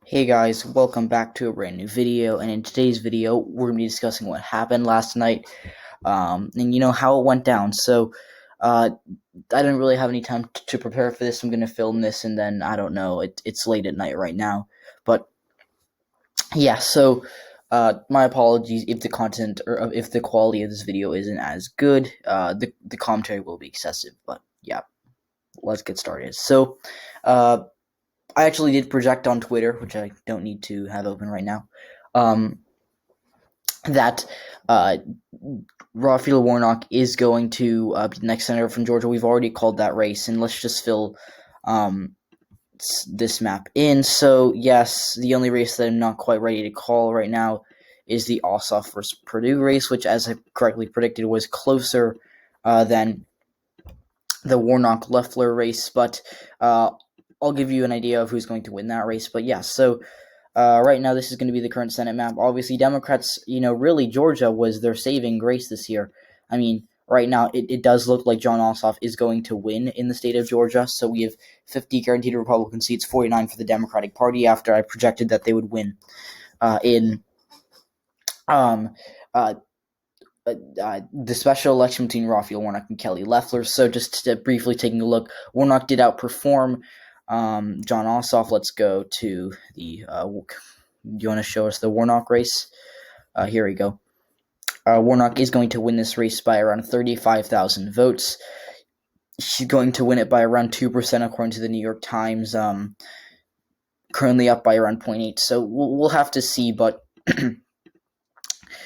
Hey guys, welcome back to a brand new video, and in today's video, we're going to be discussing what happened last night, and how it went down. So, I didn't really have any time to prepare for this. I'm going to film this, and then, I don't know, it's late at night right now, but, yeah, so, my apologies if the content, or if the quality of this video isn't as good. The commentary will be excessive, but, yeah, let's get started. So, I actually did project on Twitter, which I don't need to have open right now, that Raphael Warnock is going to be the next senator from Georgia. We've already called that race, and let's just fill this map in. So, yes, the only race that I'm not quite ready to call right now is the Ossoff versus Purdue race, which, as I correctly predicted, was closer than the Warnock-Loeffler race, but I'll give you an idea of who's going to win that race. But yeah, so right now this is going to be the current Senate map. Obviously, Democrats, really Georgia was their saving grace this year. I mean, right now it does look like Jon Ossoff is going to win in the state of Georgia. So we have 50 guaranteed Republican seats, 49 for the Democratic Party after I projected that they would win in the special election between Raphael Warnock and Kelly Loeffler. So just briefly taking a look, Warnock did outperform Jon Ossoff. Let's go to the, do you want to show us the Warnock race? Here we go. Warnock is going to win this race by around 35,000 votes. She's going to win it by around 2% according to the New York Times, currently up by around 0.8. So we'll have to see, but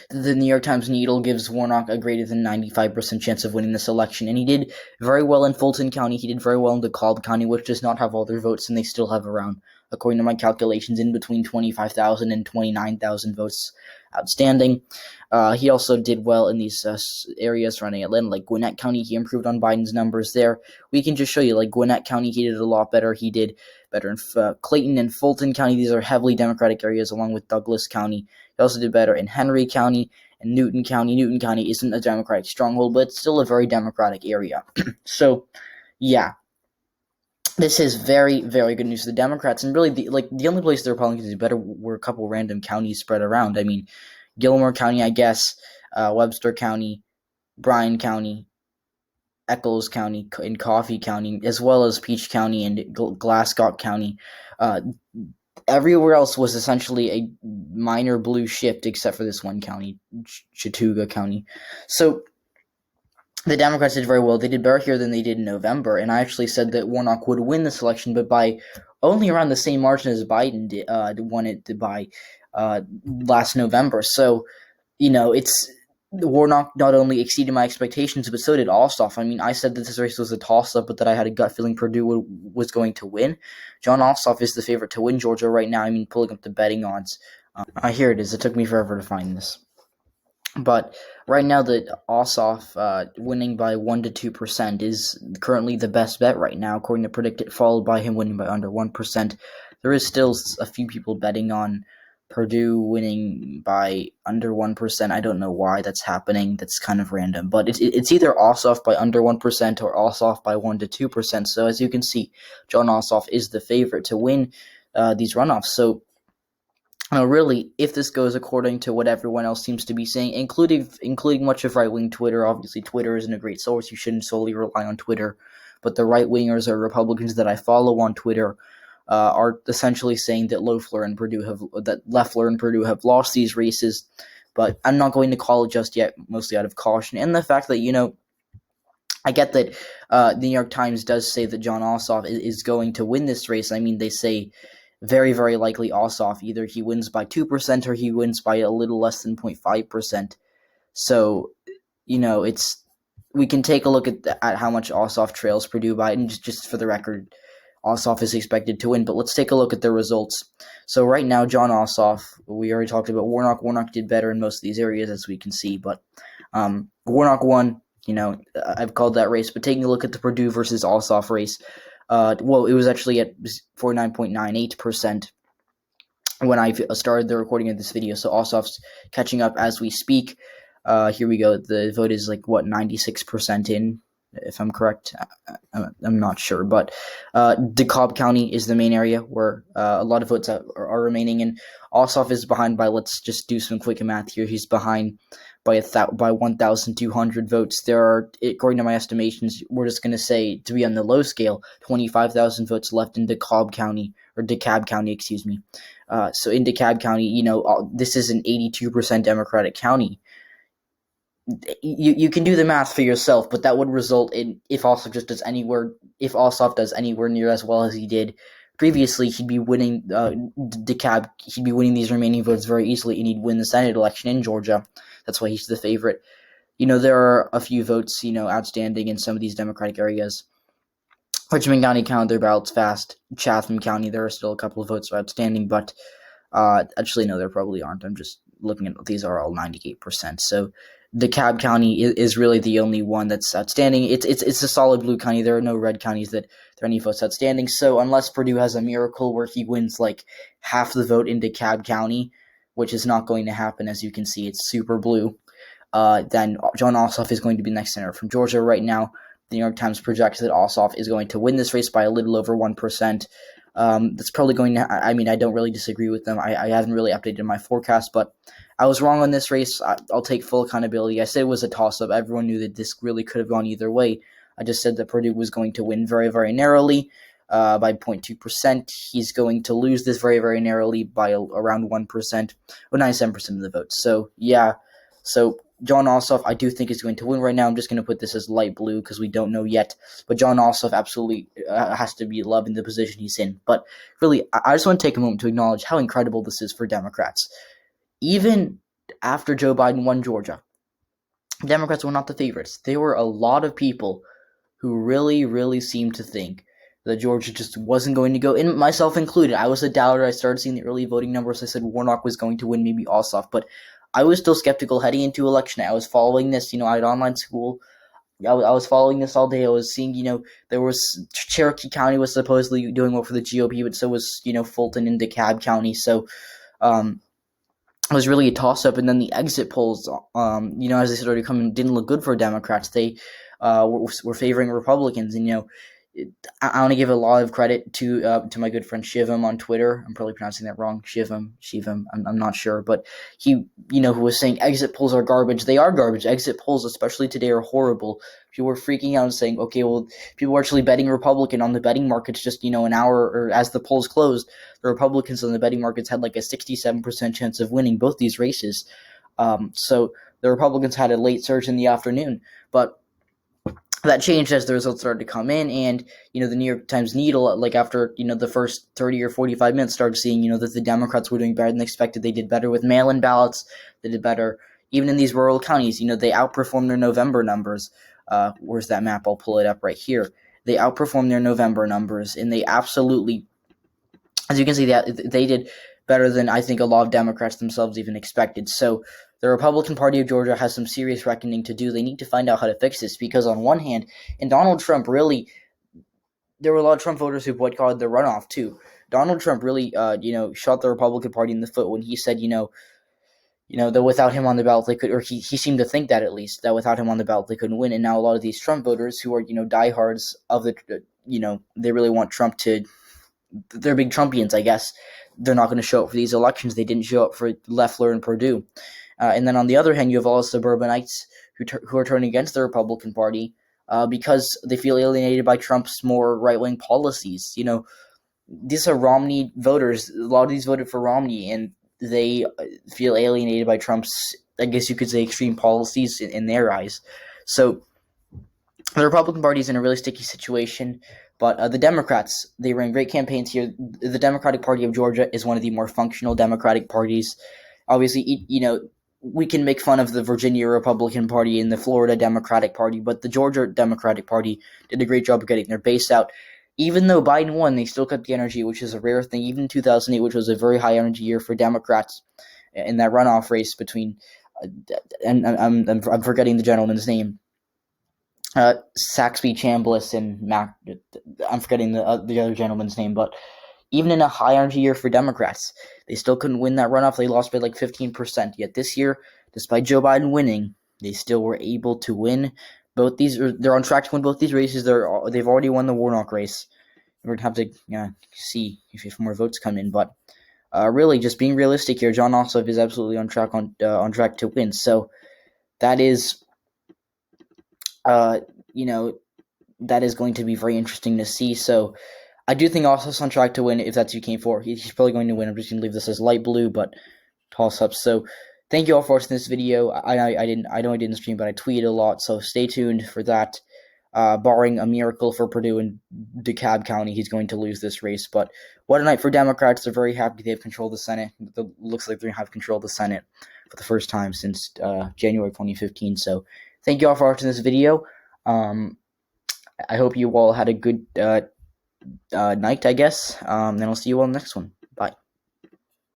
the New York Times Needle gives Warnock a greater than 95% chance of winning this election, and he did very well in Fulton County. He did very well in DeKalb County, which does not have all their votes, and they still have around, according to my calculations, in between 25,000 and 29,000 votes outstanding. He also did well in these areas surrounding Atlanta, like Gwinnett County. He improved on Biden's numbers there. We can just show you, like Gwinnett County, he did a lot better. He did better in Clayton and Fulton County. These are heavily Democratic areas, along with Douglas County. He also did better in Henry County and Newton County. Newton County isn't a Democratic stronghold, but it's still a very Democratic area. So, yeah. This is very, very good news for the Democrats, and really, the only place the Republicans did better were a couple random counties spread around. I mean, Gilmore County, I guess, Webster County, Bryan County, Eccles County, and Coffee County, as well as Peach County and Glasscock County. Everywhere else was essentially a minor blue shift, except for this one county, Chattooga County. So the Democrats did very well. They did better here than they did in November, and I actually said that Warnock would win this election, but by only around the same margin as Biden won it by last November. So, it's Warnock not only exceeded my expectations, but so did Ossoff. I mean, I said that this race was a toss-up, but that I had a gut feeling Purdue was going to win. Jon Ossoff is the favorite to win Georgia right now. I mean, pulling up the betting odds. Here it is. It took me forever to find this. But right now, the Ossoff winning by 1 to 2% is currently the best bet right now, according to Predicted, followed by him winning by under 1%. There is still a few people betting on Purdue winning by under 1%. I don't know why that's happening. That's kind of random. But it's either Ossoff by under 1% or Ossoff by 1 to 2%. So as you can see, Jon Ossoff is the favorite to win these runoffs. So really, if this goes according to what everyone else seems to be saying, including much of right-wing Twitter, obviously Twitter isn't a great source. You shouldn't solely rely on Twitter. But the right-wingers or Republicans that I follow on Twitter are essentially saying that Loeffler and Purdue have lost these races, but I'm not going to call it just yet, mostly out of caution. And the fact that, I get that the New York Times does say that Jon Ossoff is going to win this race. I mean, they say very, very likely Ossoff. Either he wins by 2% or he wins by a little less than 0.5%. So, we can take a look at how much Ossoff trails Purdue by, and just for the record, Ossoff is expected to win, but let's take a look at the results. So right now, Jon Ossoff, we already talked about Warnock. Warnock did better in most of these areas, as we can see, but Warnock won. I've called that race, but taking a look at the Purdue versus Ossoff race, it was actually at 49.98% when I started the recording of this video, so Ossoff's catching up as we speak. Here we go. The vote is 96% in. if I'm correct. I'm not sure, but DeKalb County is the main area where a lot of votes are remaining, and Ossoff is behind by, let's just do some quick math here, he's behind by 1,200 votes. There are, according to my estimations, we're just going to say, to be on the low scale, 25,000 votes left in DeKalb County, excuse me. So in DeKalb County, this is an 82% Democratic county. You can do the math for yourself, but that would result in, if Ossoff does anywhere near as well as he did previously, he'd be winning DeKalb. He'd be winning these remaining votes very easily, and he'd win the Senate election in Georgia. That's why he's the favorite. There are a few votes, outstanding in some of these Democratic areas. Richmond County counted their ballots fast. Chatham County, there are still a couple of votes outstanding, but actually, no, there probably aren't. I'm just looking at, these are all 98%. So DeKalb County is really the only one that's outstanding. It's a solid blue county. There are no red counties that there are any votes outstanding. So unless Perdue has a miracle where he wins like half the vote in DeKalb County, which is not going to happen, as you can see, it's super blue, then Jon Ossoff is going to be next senator from Georgia. Right now, the New York Times projects that Ossoff is going to win this race by a little over 1%. That's probably going to, I don't really disagree with them. I haven't really updated my forecast, but I was wrong on this race. I'll take full accountability. I said it was a toss-up. Everyone knew that this really could have gone either way. I just said that Perdue was going to win very, very narrowly by 0.2%. He's going to lose this very, very narrowly by around 1%, or 97% of the votes. So, yeah. So, Jon Ossoff, I do think, is going to win right now. I'm just going to put this as light blue because we don't know yet. But Jon Ossoff absolutely has to be loving the position he's in. But really, I just want to take a moment to acknowledge how incredible this is for Democrats. Even after Joe Biden won Georgia, Democrats were not the favorites. There were a lot of people who really, really seemed to think that Georgia just wasn't going to go, and myself included. I was a doubter. I started seeing the early voting numbers. I said Warnock was going to win, maybe Ossoff, but I was still skeptical heading into election. I was following this. I had online school. I was following this all day. I was seeing, there was Cherokee County was supposedly doing well for the GOP, but so was, Fulton and DeKalb County. So, it was really a toss-up. And then the exit polls, as they started coming, didn't look good for Democrats. They were favoring Republicans, and I want to give a lot of credit to my good friend Shivam on Twitter. I'm probably pronouncing that wrong. Shivam. I'm not sure, but he, who was saying exit polls are garbage. They are garbage. Exit polls, especially today, are horrible. People were freaking out and saying, okay, well, people were actually betting Republican on the betting markets just, an hour or as the polls closed. The Republicans on the betting markets had like a 67% chance of winning both these races. So the Republicans had a late surge in the afternoon, but that changed as the results started to come in, and, the New York Times Needle, like after, the first 30 or 45 minutes, started seeing, that the Democrats were doing better than expected. They did better with mail-in ballots. They did better even in these rural counties. They outperformed their November numbers. Where's that map? I'll pull it up right here. They outperformed their November numbers, and they absolutely, as you can see, they did better than I think a lot of Democrats themselves even expected. So the Republican Party of Georgia has some serious reckoning to do. They need to find out how to fix this because on one hand, and Donald Trump really, there were a lot of Trump voters who boycotted the runoff too. Donald Trump really, shot the Republican Party in the foot when he said, that without him on the ballot they could, or he seemed to think that at least, that without him on the ballot they couldn't win. And now a lot of these Trump voters who are, diehards of the, they really want Trump to, they're big Trumpians, I guess. They're not going to show up for these elections. They didn't show up for Loeffler and Perdue. And then on the other hand, you have all the suburbanites who are turning against the Republican Party because they feel alienated by Trump's more right-wing policies. These are Romney voters. A lot of these voted for Romney, and they feel alienated by Trump's, I guess you could say, extreme policies in their eyes. So the Republican Party is in a really sticky situation. But the Democrats, they ran great campaigns here. The Democratic Party of Georgia is one of the more functional Democratic parties. Obviously, we can make fun of the Virginia Republican Party and the Florida Democratic Party, but the Georgia Democratic Party did a great job of getting their base out. Even though Biden won, they still kept the energy, which is a rare thing. Even in 2008, which was a very high energy year for Democrats in that runoff race between, and I'm forgetting the gentleman's name. Saxby Chambliss and Mac. I'm forgetting the other gentleman's name, but even in a high energy year for Democrats, they still couldn't win that runoff. They lost by like 15%. Yet this year, despite Joe Biden winning, they still were able to win they're on track to win both these races. They've already won the Warnock race. We're gonna have to see if more votes come in, but really, just being realistic here, Jon Ossoff is absolutely on track to win. So that is, that is going to be very interesting to see. So I do think Ossoff's on track to win. If that's who you came for, he's probably going to win. I'm just gonna leave this as light blue, but toss up. So thank you all for watching this video. I know I didn't stream, but I tweeted a lot, so stay tuned for that. Barring a miracle for Perdue and DeKalb County, he's going to lose this race. But what a night for Democrats. They're very happy they've controlled the Senate. It looks like they're going to have control of the Senate for the first time since January 2015. So thank you all for watching this video. I hope you all had a good night, I guess. And I'll see you all in the next one.